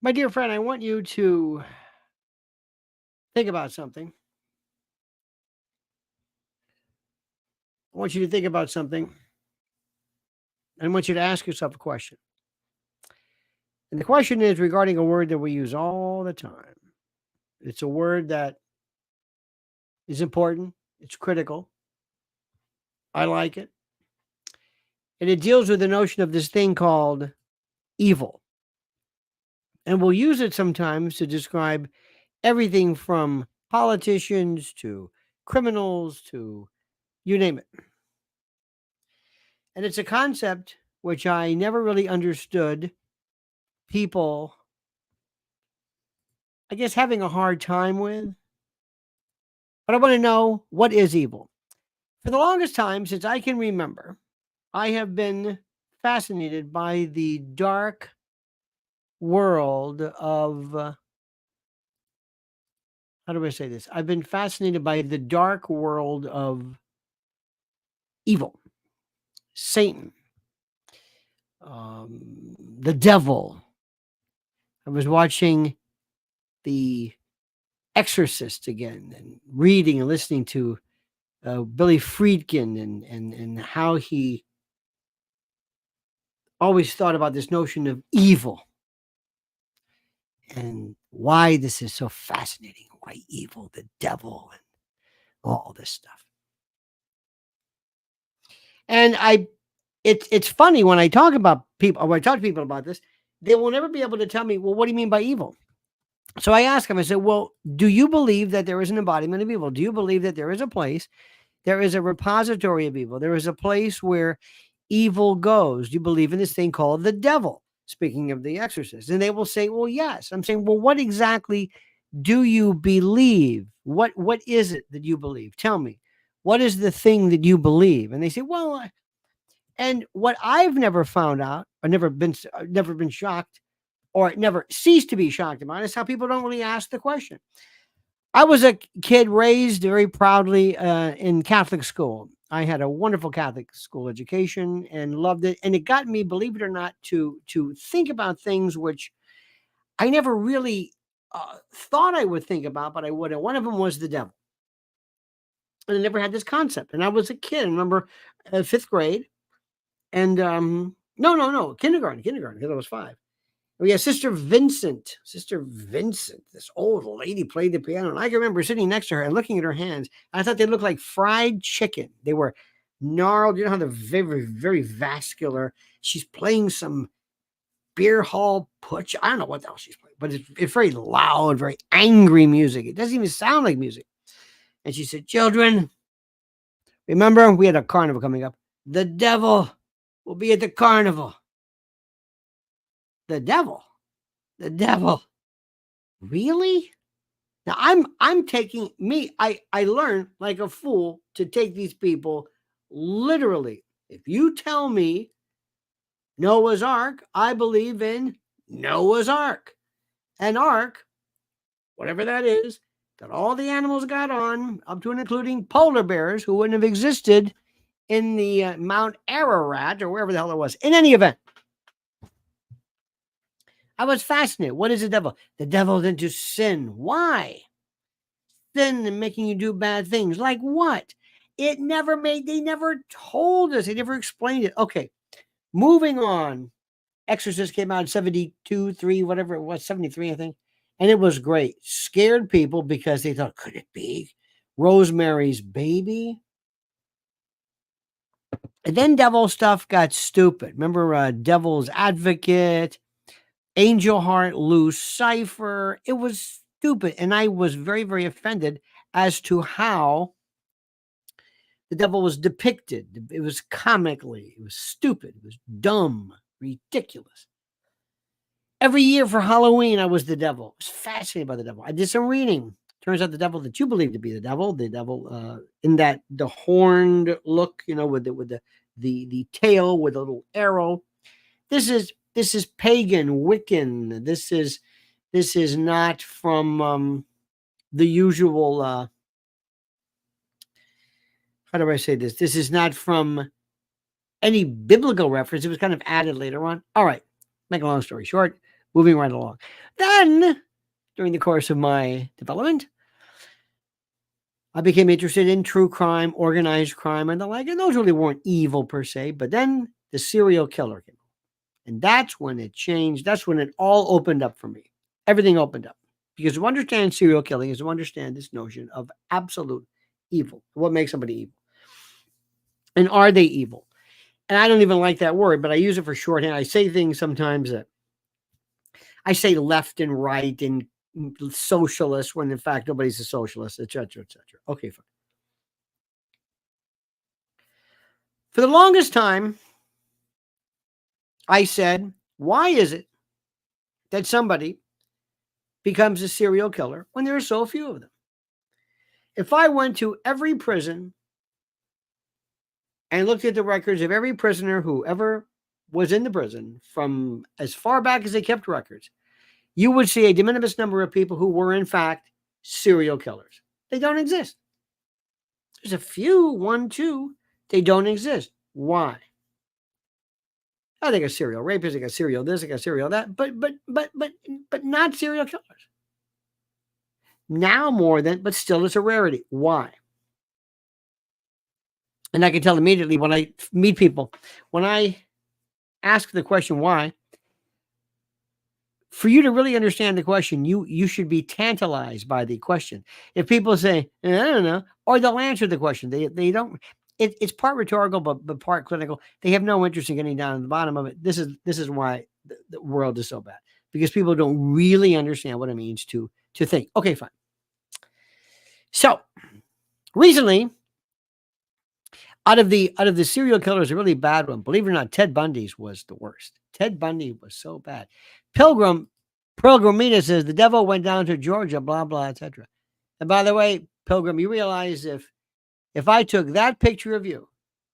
My dear friend, I want you to think about something. I want you to think about something. I want you to ask yourself a question. And the question is regarding a word that we use all the time. It's a word that is important, it's critical. I like it. And it deals with the notion of this thing called evil. And we'll use it sometimes to describe everything from politicians to criminals to you name it. And it's a concept which I never really understood people, I guess, having a hard time with. But I want to know, what is evil? For the longest time, since I can remember, I have been fascinated by the dark world of, how do I say this? I've been fascinated by the dark world of evil, Satan, the devil. I was watching The Exorcist again and reading and listening to Billy Friedkin and how he always thought about this notion of evil and why this is so fascinating. Why evil, the devil, and all this stuff. And it's funny when I talk about people, or when I talk to people about this, they will never be able to tell me, well, what do you mean by evil? So I ask them, I said, well, do you believe that there is an embodiment of evil? Do you believe that there is a place, there is a repository of evil? There is a place where evil goes. Do you believe in this thing called the devil? Speaking of The Exorcist. And they will say, well, yes. I'm saying, well, what exactly do you believe? What is it that you believe? Tell me. What is the thing that you believe? And they say, well, and what I've never found out, or never been shocked, or never ceased to be shocked about, is how people don't really ask the question. I was a kid raised very proudly in Catholic school. I had a wonderful Catholic school education and loved it. And it got me, believe it or not, to think about things which I never really thought I would think about, but I would. And one of them was the devil. And I never had this concept. And I was a kid. I remember fifth grade. And no, kindergarten, because I was 5. We had Sister Vincent, this old lady played the piano. And I can remember sitting next to her and looking at her hands. I thought they looked like fried chicken. They were gnarled. You know how they're very, very vascular. She's playing some beer hall putsch. I don't know what the hell she's playing, but it's very loud, very angry music. It doesn't even sound like music. And she said, children, remember, we had a carnival coming up. The devil will be at the carnival. The devil. Really? Now I'm taking I learned like a fool to take these people literally. If you tell me Noah's Ark, I believe in Noah's Ark. An ark, whatever that is, that all the animals got on, up to and including polar bears, who wouldn't have existed in the Mount Ararat or wherever the hell it was. In any event, I was fascinated. What is the devil? The devil is into sin. Why? Sin and making you do bad things. Like what? They never told us. They never explained it. Okay, moving on. Exorcist came out in 72, 3, whatever it was, 73, I think. And it was great. Scared people because they thought, could it be Rosemary's Baby? And then devil stuff got stupid. Remember Devil's Advocate, Angel Heart, Lucifer. It was stupid. And I was very, very offended as to how the devil was depicted. It was comically, it was stupid, it was dumb, ridiculous. Every year for Halloween, I was the devil. I was fascinated by the devil. I did some reading. Turns out the devil that you believe to be the devil in that the horned look, with the tail with a little arrow. This is pagan, Wiccan. This is not from the usual. How do I say this? This is not from any biblical reference. It was kind of added later on. All right, make a long story short, Moving right along. Then, during the course of my development, I became interested in true crime, organized crime, and the like. And those really weren't evil per se. But then the serial killer came. And that's when it changed. That's when it all opened up for me. Everything opened up. Because to understand serial killing is to understand this notion of absolute evil. What makes somebody evil? And are they evil? And I don't even like that word, but I use it for shorthand. I say things sometimes that I say left and right and socialist when in fact nobody's a socialist, etc., etc. Okay, fine. For the longest time, I said, why is it that somebody becomes a serial killer when there are so few of them? If I went to every prison and looked at the records of every prisoner who ever was in the prison from as far back as they kept records, you would see a de minimis number of people who were in fact serial killers. They don't exist. There's a few, 1, 2, they don't exist. Why? I think a serial rapist, I got serial this, I got serial that, but not serial killers. Now more than, but still it's a rarity. Why? And I can tell immediately when I meet people, when I ask the question why, for you to really understand the question, you should be tantalized by the question. If people say, I don't know, or they'll answer the question. They don't. It's part rhetorical, but part clinical. They have no interest in getting down to the bottom of it. This is why the world is so bad, because people don't really understand what it means to think. Okay, fine. So recently, out of the serial killers, a really bad one. Believe it or not, Ted Bundy's was the worst. Ted Bundy was so bad. Pilgrimina says the devil went down to Georgia, blah blah, etc. And by the way, Pilgrim, you realize if I took that picture of you,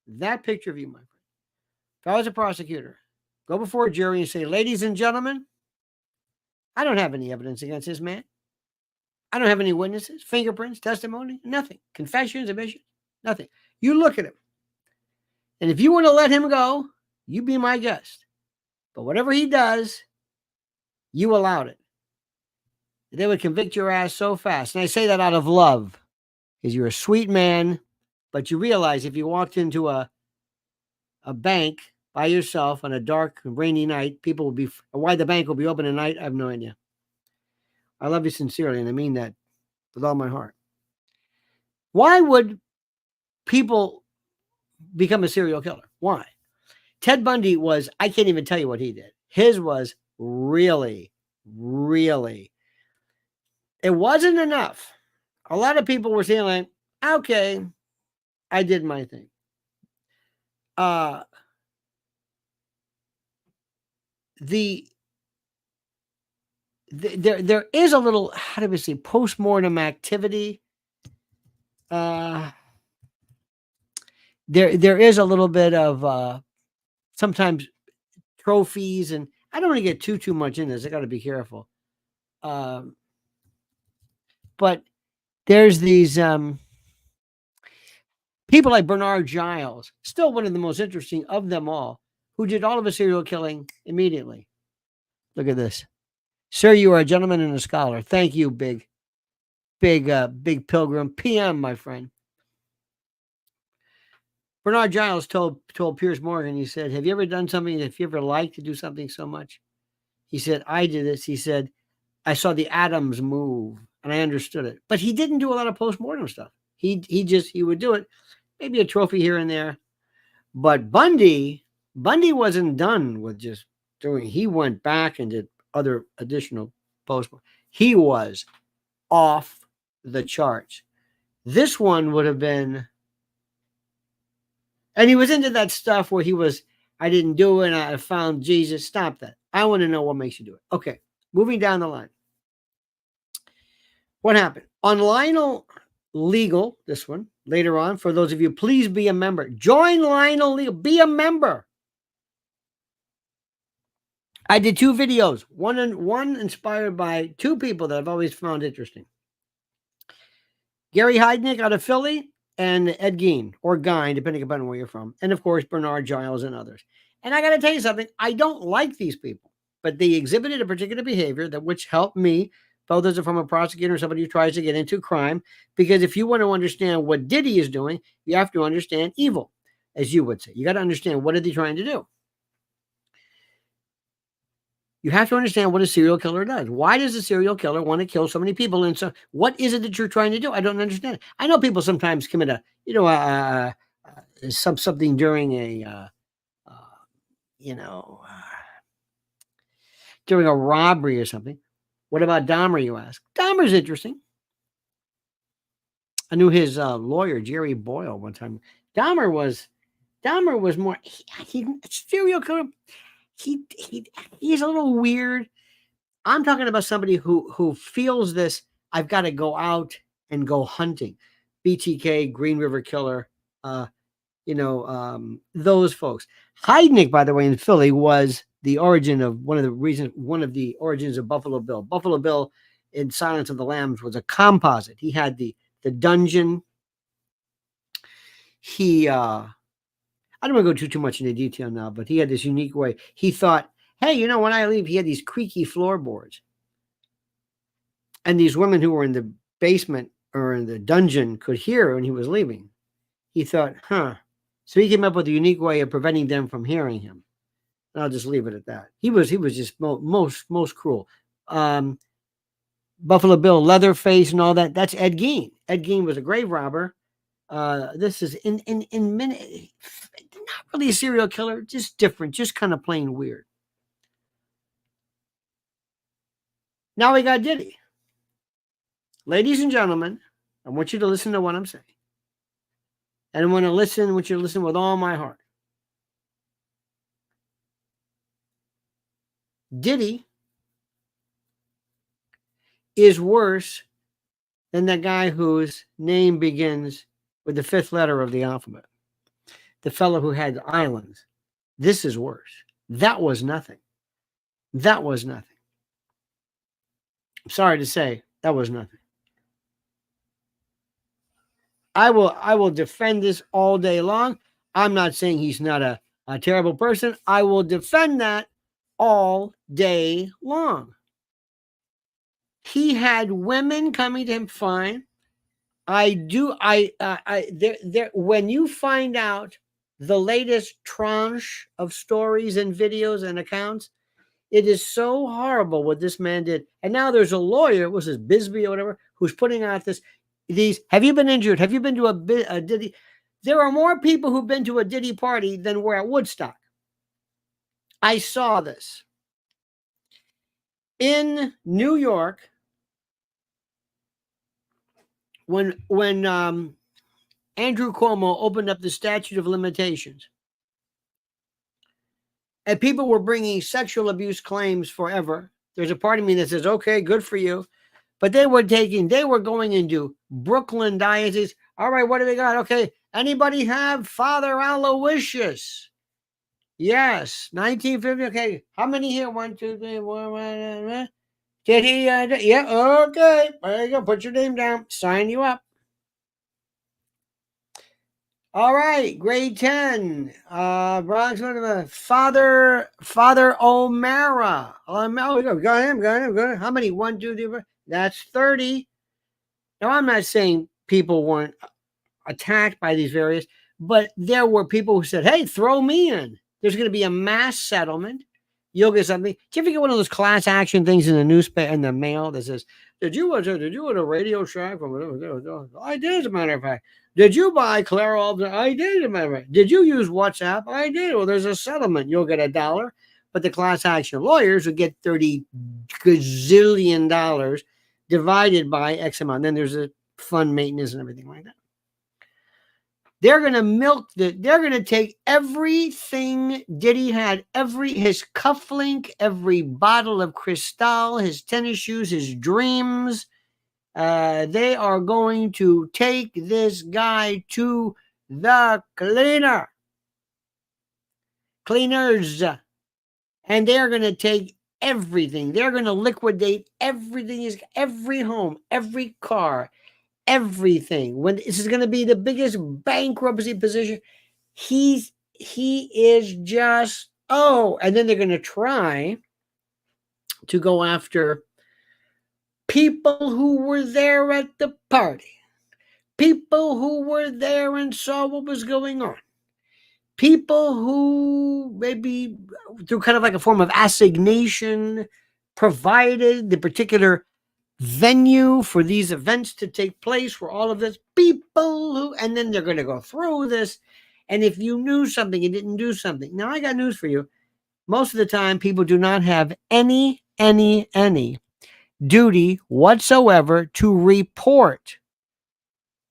my friend, if I was a prosecutor, go before a jury and say, ladies and gentlemen, I don't have any evidence against this man. I don't have any witnesses, fingerprints, testimony, nothing. Confessions, admissions, nothing. You look at him. And if you want to let him go, you be my guest. But whatever he does, you allowed it. They would convict your ass so fast. And I say that out of love, because you're a sweet man, but you realize if you walked into a bank by yourself on a dark, rainy night, people will be, why the bank will be open at night, I have no idea. I love you sincerely, and I mean that with all my heart. Why would people become a serial killer? Why? Ted Bundy was, I can't even tell you what he did. His was really, really, it wasn't enough. A lot of people were saying like, okay, I did my thing. There is a little, how do we say, postmortem activity. There is a little bit of sometimes trophies, and I don't want to get too much in this. I got to be careful. But there's these people like Bernard Giles, still one of the most interesting of them all, who did all of his serial killing immediately. Look at this. Sir, you are a gentleman and a scholar. Thank you, big Pilgrim. PM, my friend. Bernard Giles told Piers Morgan, he said, have you ever done something that if you ever liked to do something so much? He said, I did this. He said, I saw the atoms move and I understood it. But he didn't do a lot of postmortem stuff. He would do it. Maybe a trophy here and there. But Bundy wasn't done with just doing, he went back and did other additional postmortem. He was off the charts. This one would have been, and he was into that stuff where he was, I didn't do it, I found Jesus. Stop that. I want to know what makes you do it. Okay, moving down the line. What happened? On Lionel Legal, this one, later on, for those of you, please be a member. Join Lionel Legal. Be a member. I did 2 videos. One inspired by 2 people that I've always found interesting. Gary Heidnick out of Philly and Ed Gein, or Gein, depending upon where you're from. And, of course, Bernard Giles and others. And I got to tell you something. I don't like these people. but they exhibited a particular behavior that which helped me, both as a former prosecutor and somebody who tries to get into crime. Because if you want to understand what Diddy is doing, you have to understand evil, as you would say. You got to understand, what are they trying to do? You have to understand what a serial killer does. Why does a serial killer want to kill so many people? And so, what is it that you're trying to do? I don't understand it. I know people sometimes commit something during during a robbery or something. What about Dahmer, you ask? Dahmer's interesting. I knew his lawyer, Jerry Boyle, one time. Dahmer was more he serial killer. He's a little weird. I'm talking about somebody who feels this. I've got to go out and go hunting. BTK, Green River Killer, those folks. Heidnik, by the way, in Philly was the origin of one of the origins of Buffalo Bill. Buffalo Bill in Silence of the Lambs was a composite. He had the dungeon. I don't want to go too much into detail now, but he had this unique way. He thought, hey, when I leave, he had these creaky floorboards. And these women who were in the basement or in the dungeon could hear when he was leaving. He thought, So he came up with a unique way of preventing them from hearing him. And I'll just leave it at that. He was just most cruel. Buffalo Bill, Leatherface and all that. That's Ed Gein. Ed Gein was a grave robber. This is in minute, not really a serial killer, just different, just kind of plain weird. Now we got Diddy. Ladies and gentlemen, I want you to listen to what I'm saying. And I want you to listen with all my heart. Diddy is worse than that guy whose name begins with the fifth letter of the alphabet. The fellow who had islands. This is worse. That was nothing. That was nothing. I'm sorry to say, that was nothing. I will defend this all day long. I'm not saying he's not a terrible person. I will defend that all day long. He had women coming to him fine. When you find out the latest tranche of stories and videos and accounts, it is so horrible what this man did. And now there's a lawyer, was his Bisbee or whatever, who's putting out these. Have you been injured? Have you been to a Diddy? There are more people who've been to a Diddy party than were at Woodstock. I saw this in New York when Andrew Cuomo opened up the statute of limitations. And people were bringing sexual abuse claims forever. There's a part of me that says, okay, good for you. But they were going into Brooklyn diocese. All right, what do we got? Okay, anybody have Father Aloysius? Yes, 1950. Okay, how many here? 1, 2, 3, 4. Did he? Yeah, okay. There you go. Put your name down. Sign you up. All right, grade 10. Bronx, Father O'Mara. Got him. How many? 1, 2, 3, 4. That's 30. Now, I'm not saying people weren't attacked by these various, but there were people who said, hey, throw me in. There's going to be a mass settlement. You'll get something. Do you ever get one of those class action things in the newspaper, in the mail that says, did you want a Radio Shack? I did, as a matter of fact. Did you buy Clairol? I did, as a matter of fact. Did you use WhatsApp? I did. Well, there's a settlement. You'll get $1. But the class action lawyers would get $30 gazillion divided by X amount. Then there's a fund maintenance and everything like that. They're going to they're going to take everything Diddy had, his cufflink, every bottle of Cristal, his tennis shoes, his dreams. They are going to take this guy to the cleaners. And they're going to take everything. They're going to liquidate everything, every home, every car, everything. When this is going to be the biggest bankruptcy position, he is just, and then they're going to try to go after people who were there at the party, people who were there and saw what was going on, people who maybe through kind of like a form of assignation provided the particular venue for these events to take place, for all of this, people who, and then they're going to go through this. And if you knew something, you didn't do something. Now, I got news for you. Most of the time, people do not have any duty whatsoever to report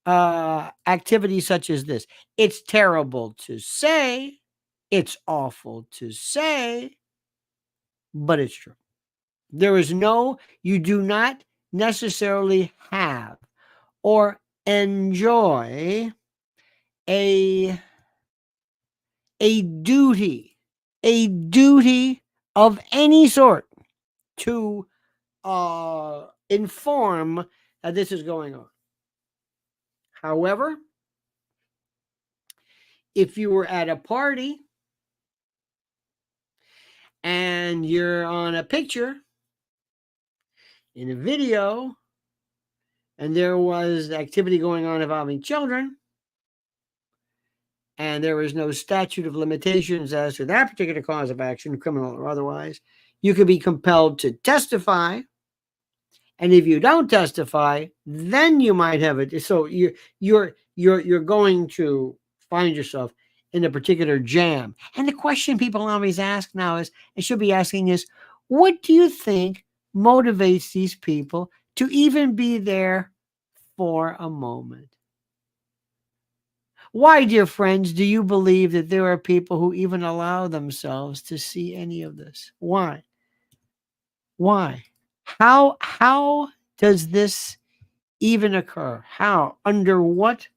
activities such as this. It's terrible to say, it's awful to say, but it's true. There is no, you do not necessarily have or enjoy a duty of any sort to inform that this is going on. However, if you were at a party and you're on a picture in a video and there was activity going on involving children and there was no statute of limitations as to that particular cause of action, criminal or otherwise, you could be compelled to testify. And if you don't testify, then you might have it. So you're going to find yourself in a particular jam. And the question people always ask now is, and should be asking is, what do you think motivates these people to even be there for a moment? Why, dear friends, do you believe that there are people who even allow themselves to see any of this? Why? Why? How does this even occur? How? Under what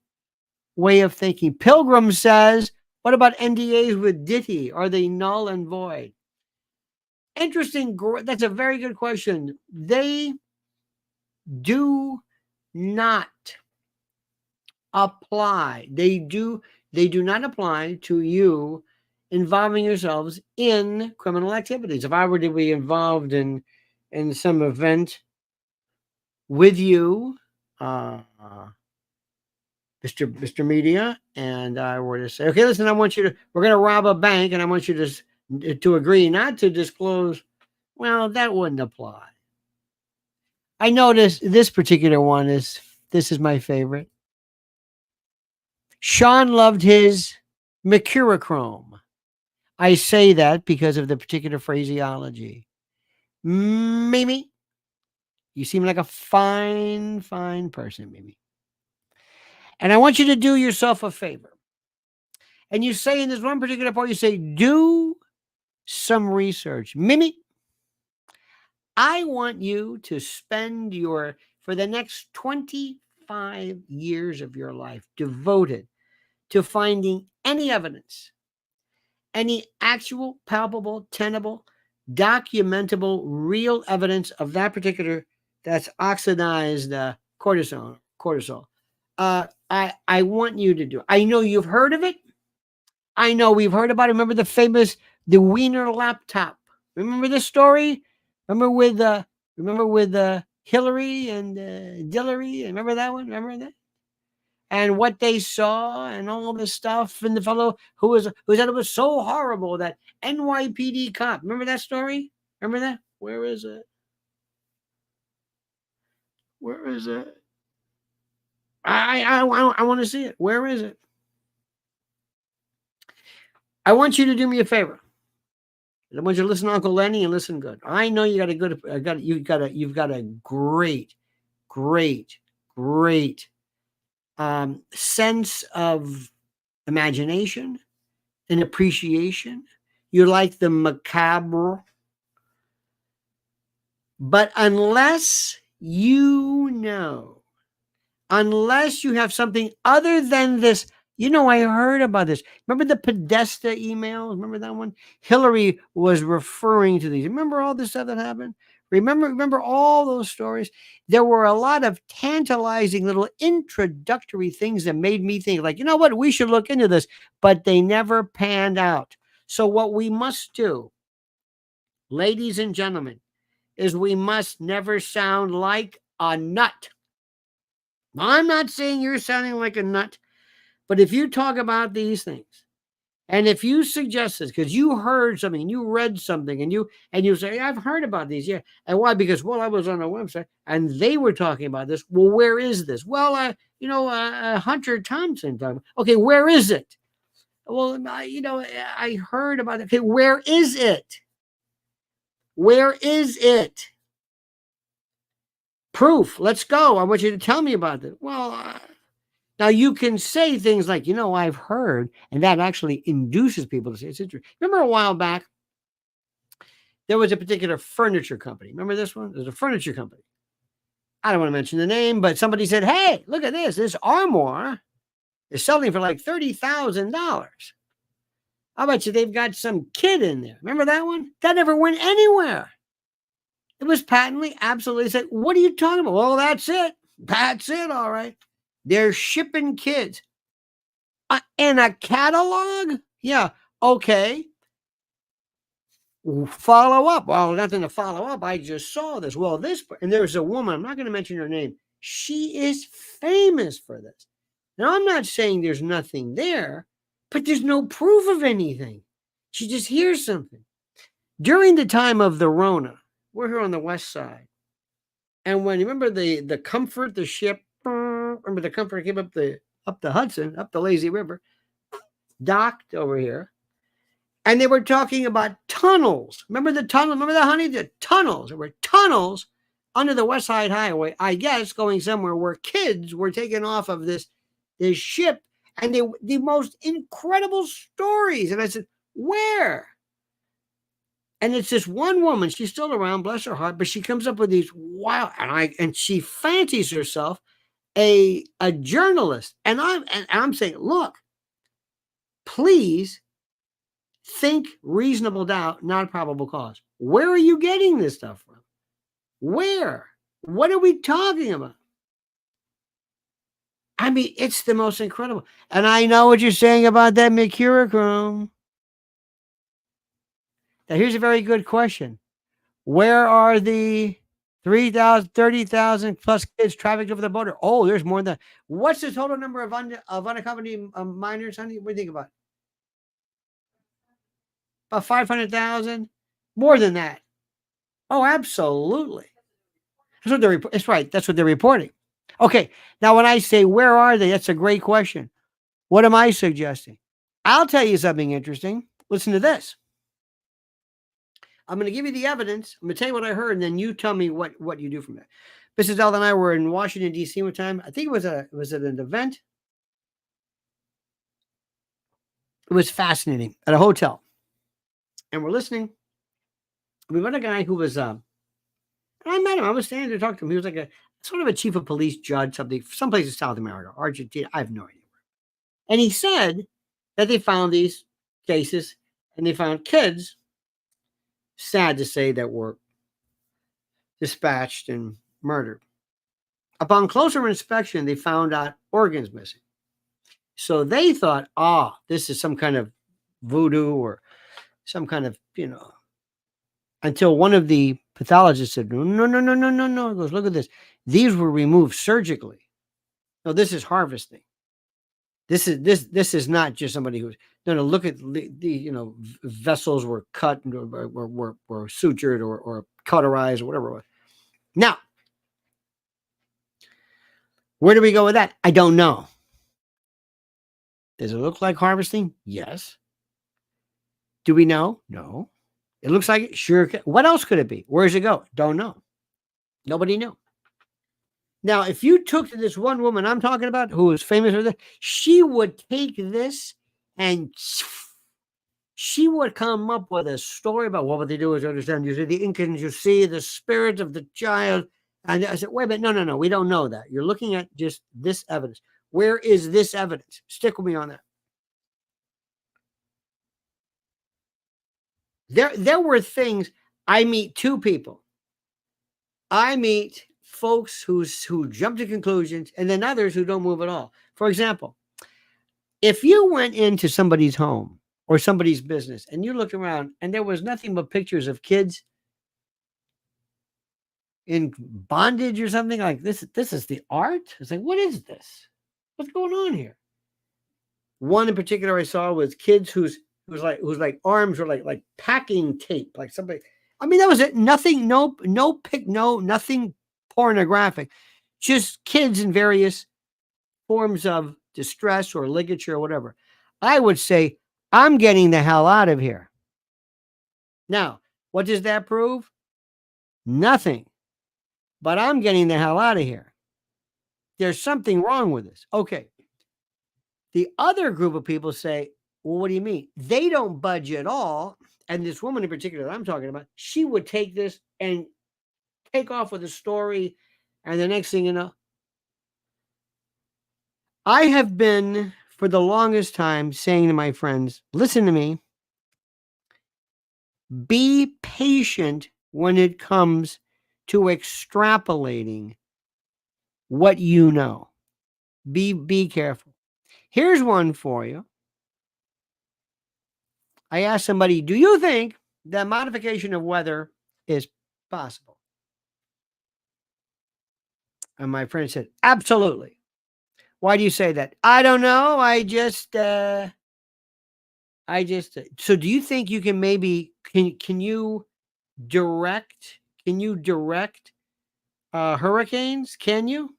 way of thinking? Pilgrim says, what about NDAs with Diddy? Are they null and void? Interesting. That's a very good question. They do not apply. They do not apply to you involving yourselves in criminal activities. If I were to be involved in some event with you, Mr. Media, and I were to say, okay, listen, we're going to rob a bank, and I want you to agree not to disclose, well, that wouldn't apply. I noticed this particular one this is my favorite. Sean loved his mercurochrome. I say that because of the particular phraseology. Mimi, you seem like a fine person, Mimi. And I want you to do yourself a favor. And you say in this one particular part, you say, do some research. Mimi, I want you to spend for the next 25 years of your life devoted to finding any evidence, any actual, palpable, tenable, documentable, real evidence of that particular, that's oxidized cortisol. I want you to do it. I know you've heard of it. I know we've heard about it. Remember the Wiener laptop? Remember this story? Remember with Hillary and Dillery? Remember that one? Remember that? And what they saw and all this stuff, and the fellow who said it was so horrible, that NYPD cop. Remember that story? Remember that? Where is it? Where is it? I want to see it. Where is it? I want you to do me a favor. I want you to listen to Uncle Lenny and listen good. I know you got a good, you've got a great sense of imagination and appreciation. You like the macabre. But unless you have something other than this, I heard about this. Remember the Podesta emails? Remember that one? Hillary was referring to these. Remember all this stuff that happened? Remember all those stories? There were a lot of tantalizing little introductory things that made me think, like, you know what? We should look into this. But they never panned out. So what we must do, ladies and gentlemen, is we must never sound like a nut. I'm not saying you're sounding like a nut, but if you talk about these things, and if you suggest this because you heard something and you read something and you say, I've heard about these, yeah. And why? Because, well, I was on a website and they were talking about this. Well, where is this? Well, Hunter Thompson. Okay, where is it? Well, I heard about it. Okay, where is it? Where is it? Proof. Let's go. I want you to tell me about it. Well, now you can say things like, I've heard, and that actually induces people to say it's interesting. Remember a while back, there was a particular furniture company. Remember this one? There's a furniture company. I don't want to mention the name, but somebody said, hey, look at this. This armoire is selling for like $30,000. I bet you they've got some kid in there. Remember that one? That never went anywhere. It was patently, absolutely said, what are you talking about? Well, that's it. That's it, all right. They're shipping kids. In a catalog? Yeah, okay. Follow up. Well, nothing to follow up. I just saw this. Well, and there's a woman, I'm not going to mention her name. She is famous for this. Now, I'm not saying there's nothing there, but there's no proof of anything. She just hears something. During the time of the Rona, we're here on the west side. And when you remember the Comfort, the ship, remember the Comfort came up the Hudson, up the Lazy River, docked over here. And they were talking about tunnels. Remember the tunnel? Remember that, honey? The tunnels. There were tunnels under the West Side Highway, I guess, going somewhere where kids were taken off of this ship. And the most incredible stories. And I said, where? And it's this one woman. She's still around, bless her heart, but she comes up with these wild, and she fancies herself a journalist. And I'm saying, look, please think reasonable doubt, not probable cause. Where are you getting this stuff from? Where? What are we talking about? I mean, it's the most incredible. And I know what you're saying about that mercurochrome. Now, here's a very good question. Where are the 3,000, 30,000 plus kids trafficked over the border? Oh, there's more than that. What's the total number of unaccompanied minors, honey? What do you think about? About 500,000? More than that. Oh, absolutely. That's what they're That's right. That's what they're reporting. Okay. Now, when I say, where are they? That's a great question. What am I suggesting? I'll tell you something interesting. Listen to this. I'm going to give you the evidence. I'm going to tell you what I heard, and then you tell me what you do from there. Mrs. L and I were in Washington, D.C. one time. I think it was at an event. It was fascinating at a hotel. And we're listening. We met a guy who was, and I met him. I was standing there talking to him. He was like a sort of a chief of police judge, someplace in South America, Argentina. I have no idea. And he said that they found these cases and they found kids, sad to say, that were dispatched and murdered. Upon closer inspection, they found out organs missing. So they thought, this is some kind of voodoo or some kind of, until one of the pathologists said, no. He goes, look at this. These were removed surgically. No, this is harvesting. This is not just somebody who's, no, look at the vessels were cut, were sutured or cauterized or whatever it was. Now, where do we go with that? I don't know. Does it look like harvesting? Yes. Do we know? No. It looks like it. Sure. What else could it be? Where does it go? Don't know. Nobody knew. Now, if you took to this one woman I'm talking about, who is famous for this, she would take this and she would come up with a story about what they do is understand. You see the Incans, you see the spirit of the child. And I said, wait a minute, no, we don't know that. You're looking at just this evidence. Where is this evidence? Stick with me on that. There were things. I meet two people. I meet folks who jump to conclusions, and then others who don't move at all. For example, if you went into somebody's home or somebody's business and you looked around and there was nothing but pictures of kids, in bondage or something like this. This is the art. It's like, what is this? What's going on here? One in particular I saw was kids whose arms were like packing tape, like somebody. I mean, that was it. Nothing, nothing pornographic. Just kids in various forms of distress or ligature or whatever. I would say, I'm getting the hell out of here. Now, what does that prove? Nothing. But I'm getting the hell out of here. There's something wrong with this. Okay. The other group of people say, well, what do you mean? They don't budge at all. And this woman in particular that I'm talking about, she would take this and take off with a story. And the next thing you know, I have been for the longest time saying to my friends, listen to me, be patient when it comes to extrapolating what you know. Be careful. Here's one for you. I asked somebody, do you think that modification of weather is possible? And my friend said, absolutely. Why do you say that? I don't know. So do you think you can maybe, can you direct hurricanes? Can you?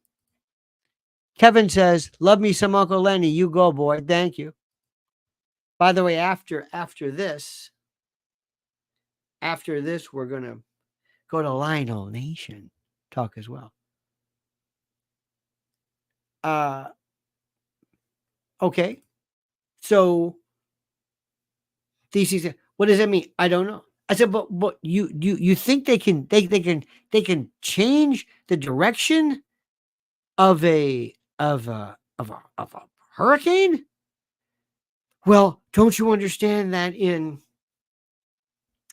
Kevin says, love me some Uncle Lenny. You go, boy. Thank you. By the way, after this, we're going to go to Lionel Nation talk as well. Okay. So DC said, what does that mean? I don't know. I said, but you think they can change the direction of a hurricane? Well, don't you understand that in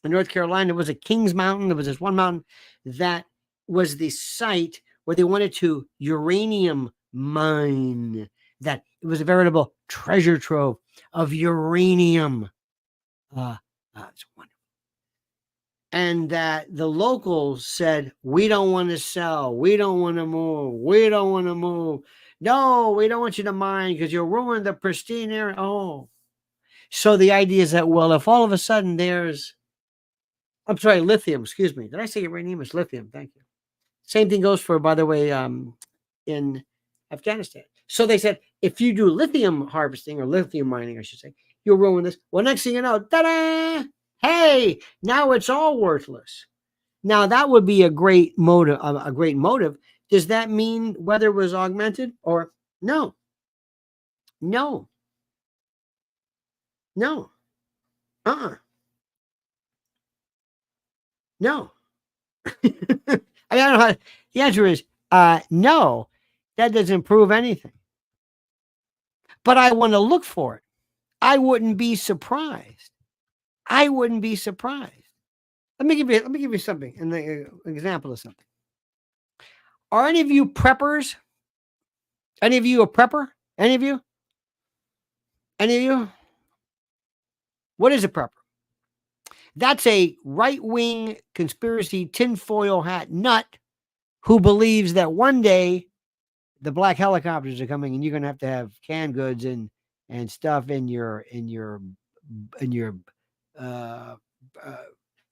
North Carolina, there was a Kings Mountain. There was this one mountain that was the site where they wanted to uranium mine. That it was a veritable treasure trove of uranium. It's wonderful. And that the locals said, we don't want to sell. We don't want to move. We don't want to move. No, we don't want you to mine because you'll ruin the pristine area. Oh. So the idea is that, well, if all of a sudden there's, I'm sorry, lithium, excuse me. Did I say uranium? It's lithium. Thank you. Same thing goes for, by the way, in Afghanistan. So they said, if you do lithium harvesting or lithium mining, I should say, you'll ruin this. Well, next thing you know, ta-da! Hey, now it's all worthless. Now that would be a great motive. Does that mean weather was augmented or no? No. No. No. I mean, I don't know how, the answer is no. That doesn't prove anything. But I want to look for it. I wouldn't be surprised. Let me give you something, an example of something. Are any of you preppers? Any of you a prepper? Any of you? What is a prepper? That's a right-wing conspiracy tinfoil hat nut who believes that one day the black helicopters are coming and you're going to have canned goods and stuff in your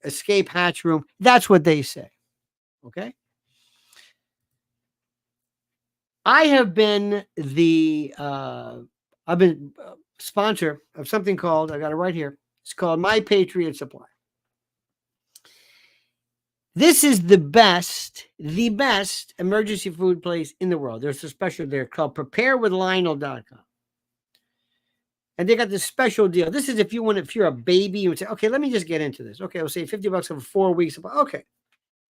escape hatch room. That's what they say. Okay. I have been sponsor of something called, I got it right here. It's called My Patriot Supply. This is the best emergency food place in the world. There's a special there called preparewithlionel.com. And they got this special deal. This is if you're a baby, you would say, okay, let me just get into this. Okay, I'll say $50 over 4 weeks. Okay.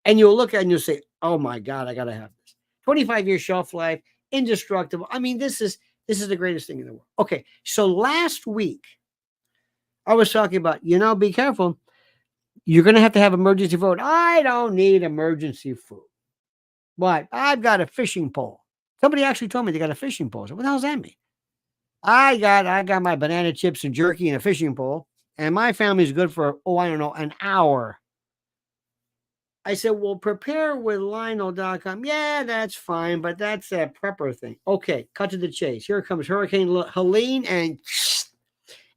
And you'll look at it and you'll say, oh my God, I got to have this. 25-year shelf life, indestructible. I mean, this is the greatest thing in the world. Okay. So last week, I was talking about, be careful. You're going to have emergency food. I don't need emergency food. What? I've got a fishing pole. Somebody actually told me they got a fishing pole. So what the hell does that mean? I got my banana chips and jerky and a fishing pole, and my family's good for, an hour. I said, well, prepare with Lionel.com. Yeah, that's fine, but that's that prepper thing. Okay, cut to the chase. Here comes Hurricane Helene, and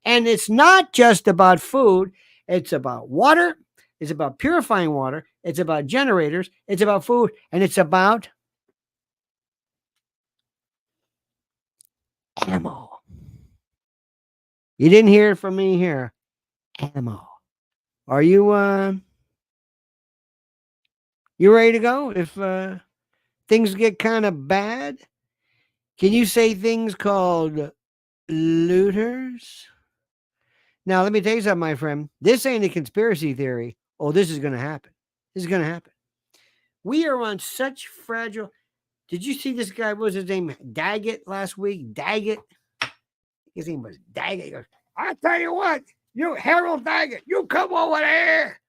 it's not just about food. It's about water. It's about purifying water. It's about generators. It's about food, and it's about ammo. You didn't hear it from me here. Ammo. Are you ready to go? If things get kind of bad, can you say things called looters? Now, let me tell you something, my friend. This ain't a conspiracy theory. Oh, this is going to happen. This is going to happen. We are on such fragile. Did you see this guy? What was his name? Daggett last week? Daggett? His name was Daggett. He goes, I tell you what, you Harold Daggett, you come over there.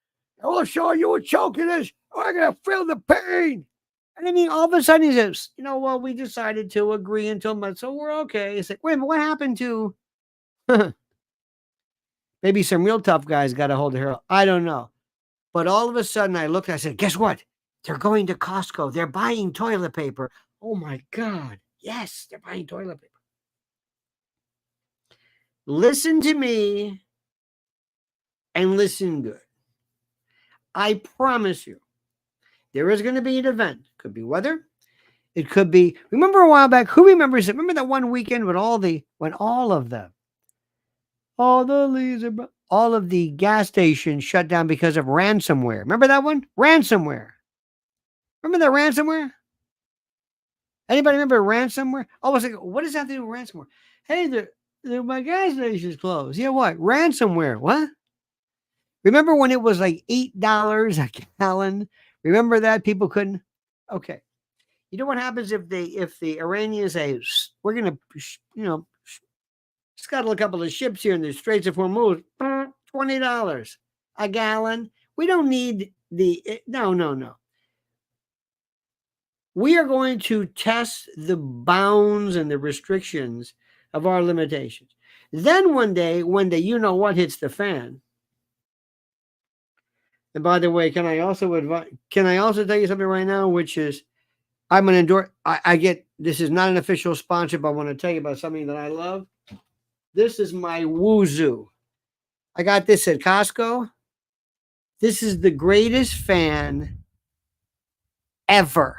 I will show you what choking is. I'm going to feel the pain. And then all of a sudden he says, well, we decided to agree until month, so we're okay. It's like, wait a minute, what happened to maybe some real tough guys got a hold of her? I don't know. But all of a sudden I looked, I said, guess what? They're going to Costco. They're buying toilet paper. Oh my God. Yes, they're buying toilet paper. Listen to me and listen good. I promise you, there is going to be an event. Could be weather. It could be. Remember a while back? Who remembers it? Remember that one weekend when all of the gas stations shut down because of ransomware. Remember that one? Ransomware. Remember that ransomware? Anybody remember ransomware? Oh, I was like, what does that have to do with ransomware? Hey, my gas station's closed. Yeah, what? Ransomware. What? Remember when it was like $8 a gallon? Remember that? People couldn't. Okay. You know what happens if the Iranians say, we're going to, scuttle a couple of ships here in the Straits of Hormuz, $20 a gallon. We don't need no. We are going to test the bounds and the restrictions of our limitations. Then one day, when what hits the fan. And by the way, can I also tell you something right now, which is I'm going to endorse. I get, this is not an official sponsor, but I want to tell you about something that I love. This is my Wuzu. I got this at Costco. This is the greatest fan ever.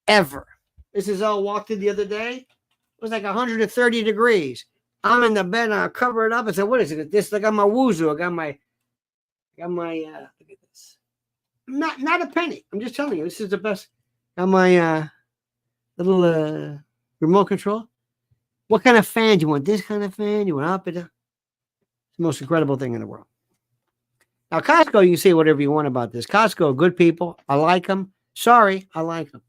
Ever. This is all walked in the other day. It was like 130 degrees. I'm in the bed and I cover it up and said, what is it? This, I got my Wuzu. I got my look at this. Not a penny. I'm just telling you, this is the best. Got my little remote control. What kind of fan do you want? This kind of fan? You want up and down? It's the most incredible thing in the world. Now, Costco, you can say whatever you want about this. Costco, good people. I like them. Sorry, I like them.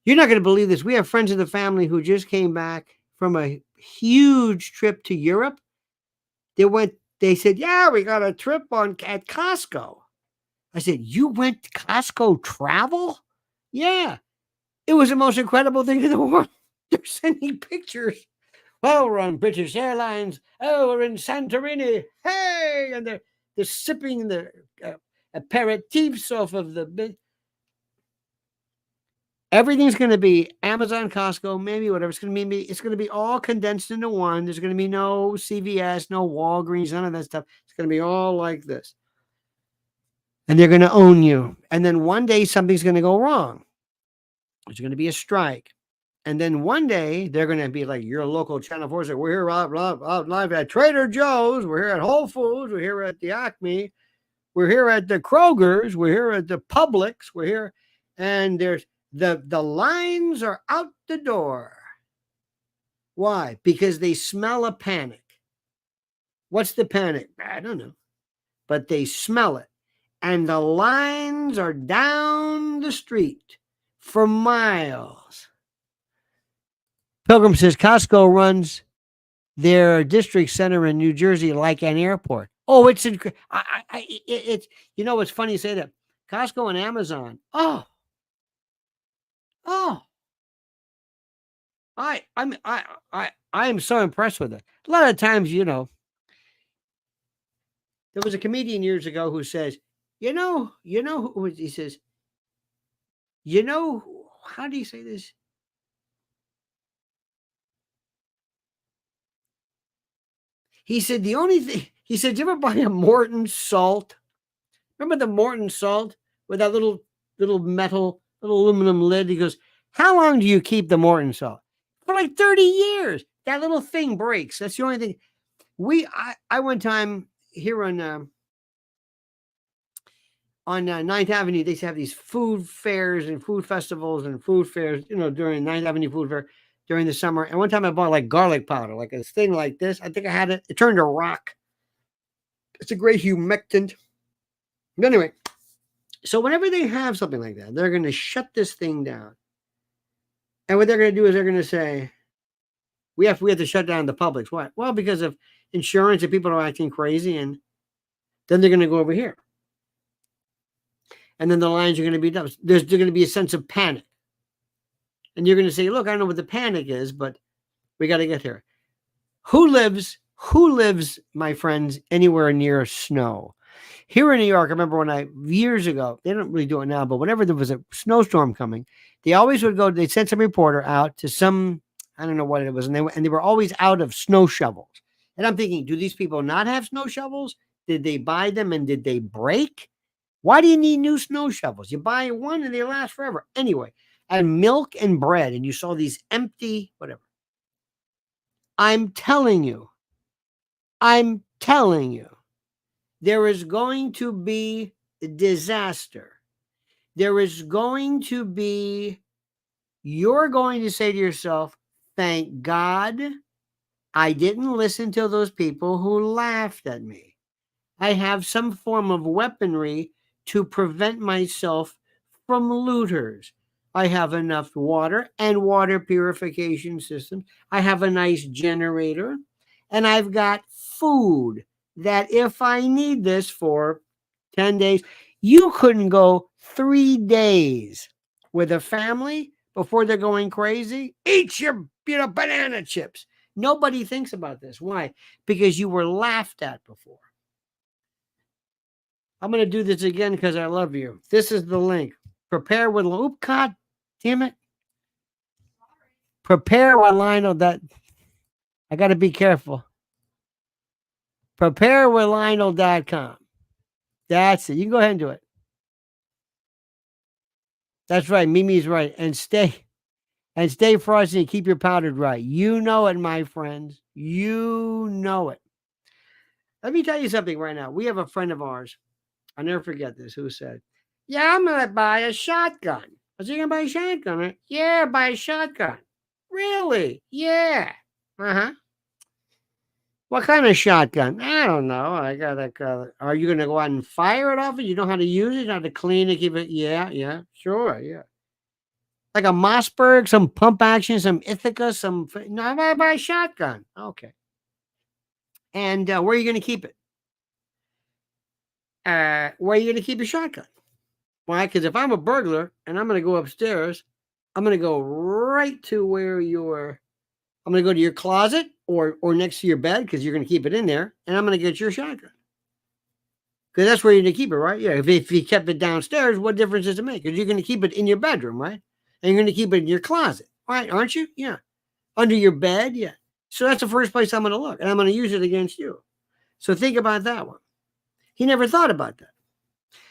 You're not going to believe this. We have friends of the family who just came back from a huge trip to Europe. They said, yeah, we got a trip at Costco. I said, you went to Costco travel? Yeah. It was the most incredible thing in the world. They're sending pictures. Well, we're on British Airlines. Oh, we're in Santorini. Hey! And they're sipping the aperitifs off of the... Everything's going to be Amazon, Costco, maybe whatever. It's going to be all condensed into one. There's going to be no CVS, no Walgreens, none of that stuff. It's going to be all like this. And they're going to own you. And then one day something's going to go wrong. There's going to be a strike. And then one day they're going to be like your local Channel 4. So we're here out live at Trader Joe's. We're here at Whole Foods. We're here at the Acme. We're here at the Kroger's. We're here at the Publix. We're here. And there's the lines are out the door. Why? Because they smell a panic. What's the panic? I don't know. But they smell it. And the lines are down the street for miles. Pilgrim says Costco runs their district center in New Jersey like an airport. Oh, it's it's funny you say that. Costco and Amazon. Oh. I am so impressed with it. A lot of times, there was a comedian years ago who says, he says, how do you say this? He said, the only thing, he said, you ever buy a Morton salt? Remember the Morton salt with that little metal, little aluminum lid? He goes, how long do you keep the Morton salt? For like 30 years. That little thing breaks. That's the only thing. I one time here on 9th Avenue, they used to have these food fairs and food festivals and food fairs, during 9th Avenue Food Fair during the summer. And one time I bought like garlic powder, like a thing like this. I think I had it. It turned to rock. It's a great humectant. But anyway, so whenever they have something like that, they're going to shut this thing down. And what they're going to do is they're going to say, we have to shut down the Publix. Why? Well, because of insurance and people are acting crazy. And then they're going to go over here. And then the lines are going to be done. There's going to be a sense of panic. And you're going to say, look, I don't know what the panic is, but we got to get here. Who lives, my friends, anywhere near snow? Here in New York, I remember years ago, they don't really do it now, but whenever there was a snowstorm coming, they always would they'd send some reporter out to some, I don't know what it was, and they were always out of snow shovels. And I'm thinking, do these people not have snow shovels? Did they buy them and did they break? Why do you need new snow shovels? You buy one and they last forever. Anyway, and milk and bread, and you saw these empty, whatever. I'm telling you, there is going to be a disaster. You're going to say to yourself, thank God I didn't listen to those people who laughed at me. I have some form of weaponry to prevent myself from looters. I have enough water and water purification systems. I have a nice generator, and I've got food that if I need this for 10 days, you couldn't go 3 days with a family before they're going crazy. Eat your banana chips. Nobody thinks about this. Why? Because you were laughed at before. I'm going to do this again because I love you. This is the link. Prepare with, God damn it. Prepare with Lionel. I got to be careful. Preparewithlionel.com. That's it. You can go ahead and do it. That's right. Mimi's right. And stay frosty and keep your powder dry. You know it, my friends. You know it. Let me tell you something right now. We have a friend of ours. I'll never forget this. Who said, yeah, I'm going to buy a shotgun. I said, you're going to buy a shotgun? Right? Yeah, buy a shotgun. Really? Yeah. Uh-huh. What kind of shotgun? I don't know. I got are you going to go out and fire it off? You know how to use it? You know how to clean it? Keep it? Yeah. Sure, yeah. Like a Mossberg, some pump action, some Ithaca, no, I'm going to buy a shotgun. Okay. And where are you going to keep it? Where are you going to keep your shotgun? Why? Because if I'm a burglar and I'm going to go upstairs, I'm going to go right to where I'm going to go to your closet or next to your bed because you're going to keep it in there, and I'm going to get your shotgun. Because that's where you're going to keep it, right? Yeah. If you kept it downstairs, what difference does it make? Because you're going to keep it in your bedroom, right? And you're going to keep it in your closet, right? Aren't you? Yeah. Under your bed, yeah. So that's the first place I'm going to look, and I'm going to use it against you. So think about that one. He never thought about that.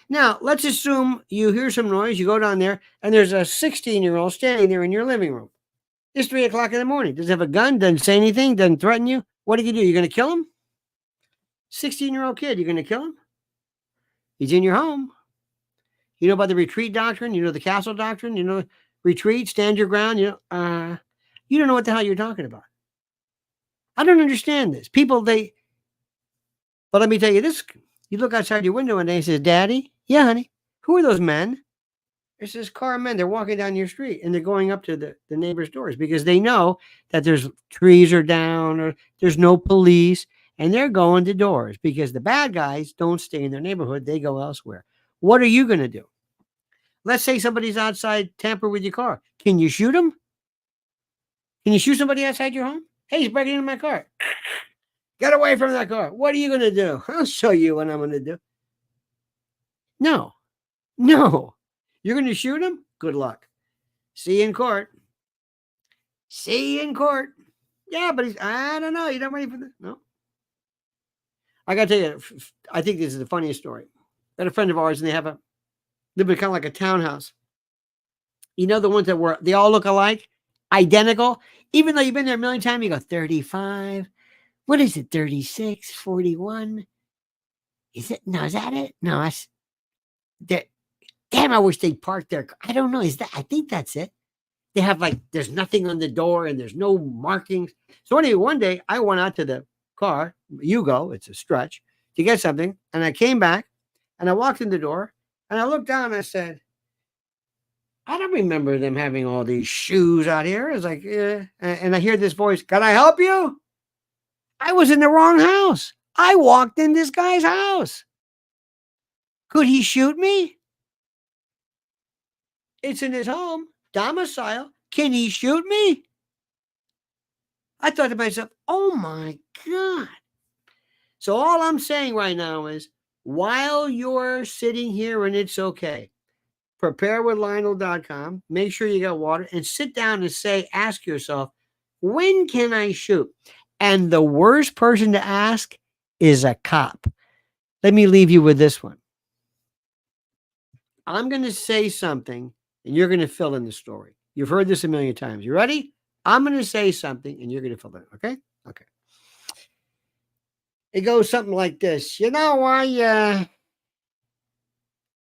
Now, let's assume you hear some noise, you go down there, and there's a 16-year-old standing there in your living room. It's 3 o'clock in the morning. Doesn't have a gun, doesn't say anything, doesn't threaten you. What do? You're going to kill him? 16-year-old kid, you're going to kill him? He's in your home. You know about the retreat doctrine? You know the castle doctrine? You know, retreat, stand your ground? You don't know what the hell you're talking about. I don't understand this. But let me tell you this. You look outside your window one day and says, Daddy? Yeah, honey. Who are those men? It's this car of men. They're walking down your street and they're going up to the neighbor's doors because they know that there's trees are down or there's no police, and they're going to doors because the bad guys don't stay in their neighborhood. They go elsewhere. What are you going to do? Let's say somebody's outside, tamper with your car. Can you shoot them? Can you shoot somebody outside your home? Hey, he's breaking into my car. Get away from that car. What are you going to do? I'll show you what I'm going to do. No, no. You're going to shoot him? Good luck. See you in court. See you in court. Yeah, but I don't know. You're not ready for this. No. I got to tell you, I think this is the funniest story. Got a friend of ours, and they live in kind of like a townhouse. You know, the ones that they all look alike, identical, even though you've been there a million times, you go 35. What is it? 36, 41. Is it? No, is that it? No, that's that. Damn, I wish they parked there. I don't know. I think that's it. They have there's nothing on the door and there's no markings. So anyway, one day I went out to the car, it's a stretch, to get something. And I came back and I walked in the door and I looked down and I said, I don't remember them having all these shoes out here. I was like, yeah. And I hear this voice, can I help you? I was in the wrong house. I walked in this guy's house. Could he shoot me? It's in his home, domicile. Can he shoot me? I thought to myself, oh my God. So all I'm saying right now is, while you're sitting here and it's okay, preparewithlionel.com, make sure you got water and sit down and ask yourself, when can I shoot? And the worst person to ask is a cop. Let me leave you with this one. I'm going to say something and you're going to fill in the story. You've heard this a million times. You ready? I'm going to say something and you're going to fill in. Okay? Okay. It goes something like this. You know, I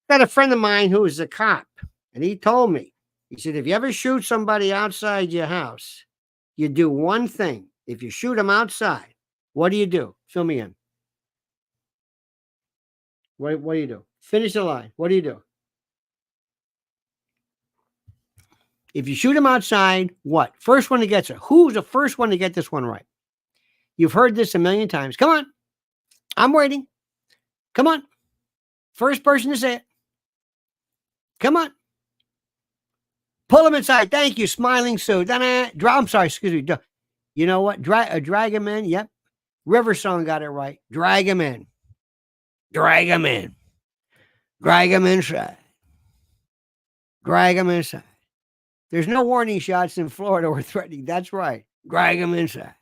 got a friend of mine who is a cop, and he told me, he said, if you ever shoot somebody outside your house, you do one thing. If you shoot them outside, what do? Fill me in. What do you do? Finish the line. What do you do? If you shoot them outside, what? First one that gets it. Who's the first one to get this one right? You've heard this a million times. Come on. I'm waiting. Come on. First person to say it. Come on. Pull him inside. Thank you. Smiling Sue. I'm sorry. Excuse me. You know what? Drag him in. Yep. River Song got it right. Drag him in. Drag him in. Drag him inside. Drag him inside. There's no warning shots in Florida or threatening. That's right. Drag him inside.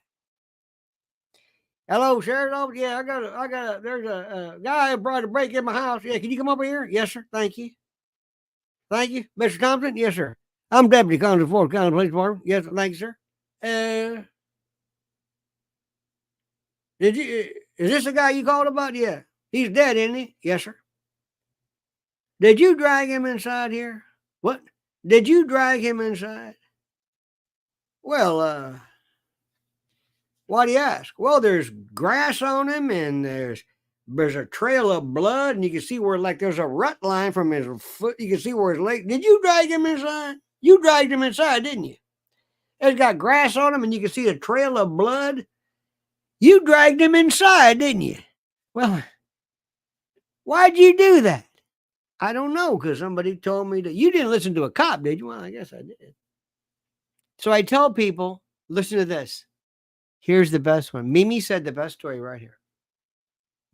Hello, Sheriff. Oh, yeah, there's a guy who brought a break in my house. Yeah, can you come over here? Yes, sir. Thank you. Thank you. Mr. Thompson? Yes, sir. I'm Deputy Constable, Florida County Police Department. Yes, thank you, sir. Is this the guy you called about? Yeah. He's dead, isn't he? Yes, sir. Did you drag him inside here? What? Did you drag him inside? Well, why do you ask? Well, there's grass on him and there's a trail of blood and you can see where there's a rut line from his foot. You can see where his leg. Did you drag him inside? You dragged him inside, didn't you? It's got grass on him and you can see a trail of blood. You dragged him inside, didn't you? Well, why'd you do that? I don't know, because somebody told me that. You didn't listen to a cop, did you? Well, I guess I did. So I tell people, listen to this. Here's the best one. Mimi said the best story right here.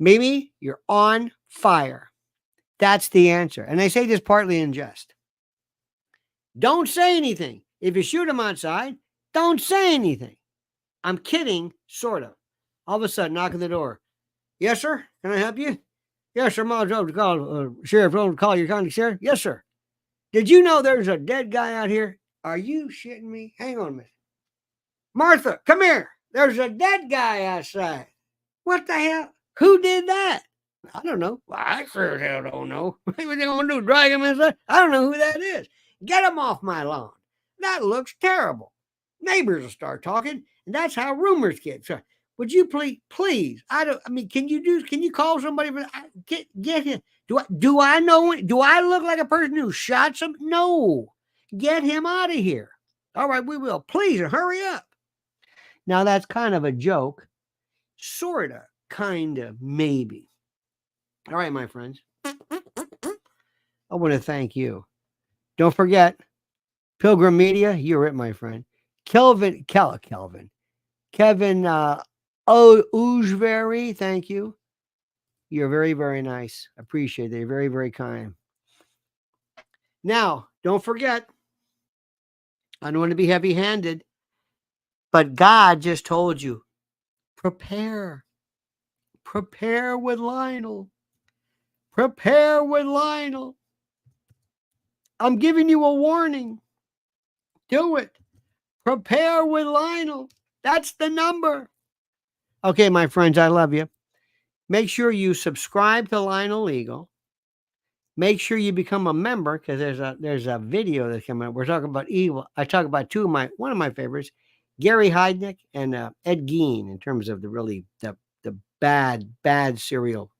Mimi, you're on fire. That's the answer. And I say this partly in jest. Don't say anything. If you shoot him outside, don't say anything. I'm kidding, sort of. All of a sudden, knock on the door. Yes, sir. Can I help you? Yes, sir. Mom told to call Sheriff. Told to call your county sheriff. Yes, sir. Did you know there's a dead guy out here? Are you shitting me? Hang on a minute. Martha, come here. There's a dead guy outside. What the hell? Who did that? I don't know. Well, I sure as hell don't know. What are they going to do? Drag him inside? I don't know who that is. Get him off my lawn. That looks terrible. Neighbors will start talking, and that's how rumors get. So, would you please? Can you call somebody? Get him. Do I know? Do I look like a person who shot some? No. Get him out of here. All right, we will. Please hurry up. Now that's kind of a joke. Sorta, kinda, maybe. All right, my friends. I want to thank you. Don't forget, Pilgrim Media, you're it, my friend. Kevin Oujveri, thank you. You're very, very nice. Appreciate it. You're very, very kind. Now, don't forget, I don't want to be heavy-handed, but God just told you, prepare. Prepare with Lionel. Prepare with Lionel. I'm giving you a warning. Do it. Prepare with Lionel. That's the number. Okay, my friends, I love you. Make sure you subscribe to Lionel Legal. Make sure you become a member, because there's a video that's coming up. We're talking about evil. I talk about one of my favorites, Gary Heidnick and Ed Gein, in terms of the bad serial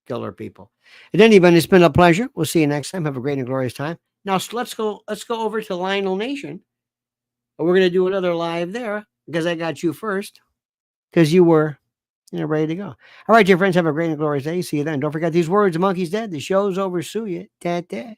killer people. At any event, it's been a pleasure. We'll see you next time. Have a great and glorious time. Now let's go over to Lionel Nation. We're going to do another live there, because I got you first, because you were ready to go. All right, dear friends, have a great and glorious day. See you then. Don't forget these words. The monkey's dead. The show's over. Sue you. Ta-ta.